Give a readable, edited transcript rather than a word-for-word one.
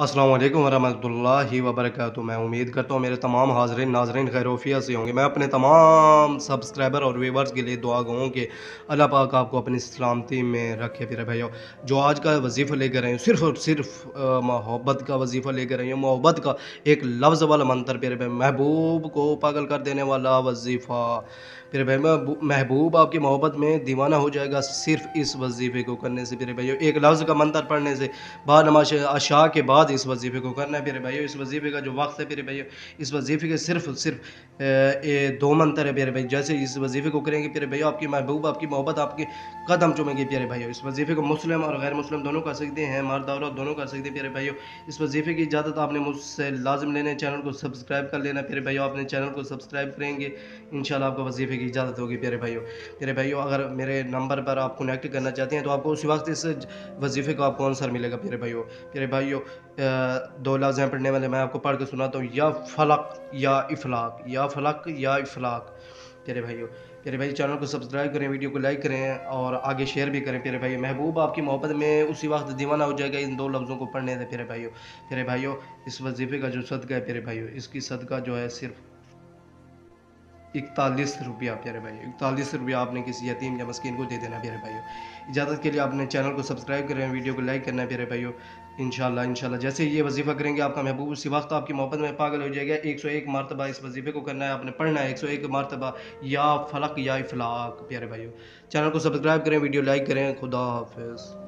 अस्सलाम वालेकुम वरहमतुल्लाहि वबरकातुहू। मैं उम्मीद करता हूँ मेरे तमाम हाज़रीन नाज़रीन खैर-ओ-आफ़ियत से होंगे। मैं अपने तमाम सब्सक्राइबर और व्यूअर्स के लिए दुआ गो हूँ कि अल्लाह पाक आपको अपनी सलामती में रखे। प्यारे भाइयों, जो आज का वज़ीफ़ा लेकर आए हूँ, सिर्फ़ और सिर्फ़ मोहब्बत का वज़ीफ़ा लेकर आई हूँ। मोहब्बत का एक लफ्ज़ वाला मंत्र प्यारे भाई, महबूब को पागल कर देने वाला वज़ीफ़ा। प्यारे भाई, महबूब आपकी मोहब्बत में दीवाना हो जाएगा सिर्फ़ इस वज़ीफ़े को करने से। प्यारे भाइयों, एक लफ्ज़ का मंत्र पढ़ने से, बाद नमाज़ अशा के बाद इस वज़ीफ़े को करना है प्यारे भाइयों। इस वज़ीफ़े का जो वक़्त है प्यारे भाइयों, इस वज़ीफ़े के सिर्फ़ और सिर्फ़ 2 मंत्र है प्यारे भाई। जैसे इस वज़ीफ़े को करेंगे प्यारे भाइयों, आपकी महबूब आपकी मोहब्बत आपके कदम चूमेगी प्यारे भाइयों। इस वज़ीफ़े को मुस्लिम और गैर मुस्लिम दोनों कर सकते हैं, मर्द औरत दोनों कर सकते हैं प्यारे भाइयों। इस वज़ीफ़े की इजाज़त आपने मुझसे लाज़िम लेना है, चैनल को सब्सक्राइब कर लेना प्यारे भाइयों। अपने चैनल को सब्सक्राइब करेंगे, इंशाल्लाह आपको वज़ीफ़े की इजाज़त होगी प्यारे भाइयों। प्यारे भाइयों, अगर मेरे नंबर पर आप कनेक्ट करना चाहते हैं तो आपको उसी वक़्त इस वज़ीफ़े का आपको आंसर मिलेगा प्यारे भाइयों। प्यारे भाइयों, 2 लफ्ज़ हैं पढ़ने वाले, मैं आपको पढ़ के सुनाता हूँ। या फ़लक या इफ़लाक, या फ़लक या इफ़लाक। प्यारे भाइयों, प्यारे भाई, चैनल को सब्सक्राइब करें, वीडियो को लाइक करें और आगे शेयर भी करें प्यारे भाइयों। महबूब आपकी मोहब्बत में उसी वक़्त दीवाना हो जाएगा इन 2 लफ्ज़ों को पढ़ने से प्यारे भाइयों। प्यारे भाइयों, इस वज़ीफ़े का जो सदका है प्यारे भाइयों, इसकी सदका जो है सिर्फ़ ₹41 प्यारे भाइयों। ₹41 आपने किसी यतीम या मस्कीन को दे देना प्यारे भाइयों। इजाज़त के लिए आपने चैनल को सब्सक्राइब करें, वीडियो को लाइक करना है प्यारे भाइयों। इंशाल्लाह जैसे ही ये वज़ीफ़ा करेंगे, आपका महबूब उसी वक़्त आपकी मोहब्बत में पागल हो जाएगा। 101 मरतबा इस वज़ीफ़े को करना है, आपने पढ़ना है 101 मरतबा, या फ़लक या इफ़लाक प्यारे भाइयों। चैनल को सब्सक्राइब करें, वीडियो लाइक करें। खुदा हाफ़िज़।